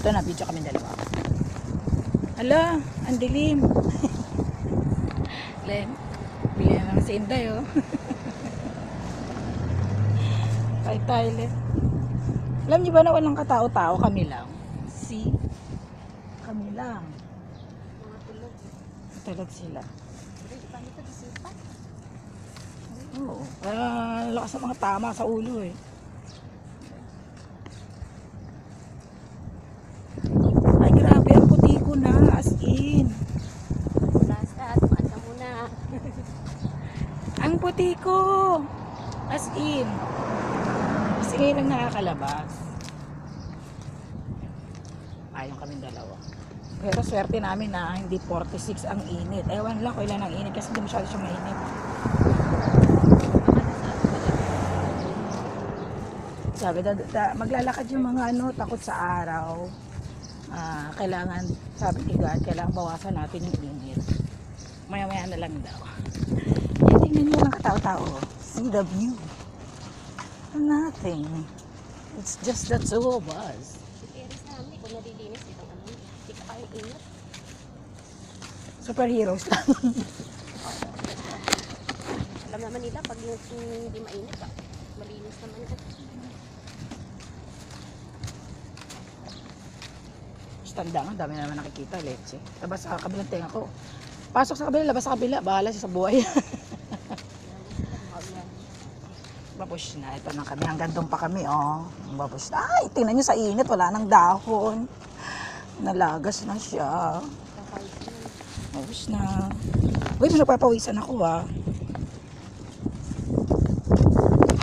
Ito na, video kami dalawa. Hala, ang dilim. Len, bili na naman si Inday, oh. Kay Tyler. Alam niyo ba na walang katao-tao? Kami lang. See? Kami lang. Mga tulog. Tulog sila. Hindi pa nito disipat. Oo. Lakas ng mga tama sa ulo eh. Ay grabe, ang puti ko na. As in. Basta, tumaan ka muna. Ang puti ko. As in. Kasi ngayon lang nakakalabas. Ayaw kami dalawa. Pero swerte namin na hindi 46 ang init. Ewan lang kung ilan ang init kasi hindi masyado siya mainit. Sabi, maglalakad yung mga takot sa araw. Kailangan, sabi ni God, kailangan bawasan natin yung init. Maya-maya na lang daw. Tingnan nyo lang katao-tao. See the view. Nothing. It's just the two of us. Si Teres namin, kung nalilinis itong ano, hindi ka kayang ingat. Superheroes lang. Alam naman nila, pag hindi mainit, malinis naman ito. Tanda nga, dami naman nakikita, leche. Labas sa kabilang tenga ko. Pasok sa kabila, labas sa kabila. Bahala siya sa buhay. Babush na. Ito na kami. Hanggang doon pa kami, oh. Babush na. Ay, tingnan nyo sa init. Wala nang dahon. Nalagas na siya. Babush na. Uy, may nagpapawisan ako, ah.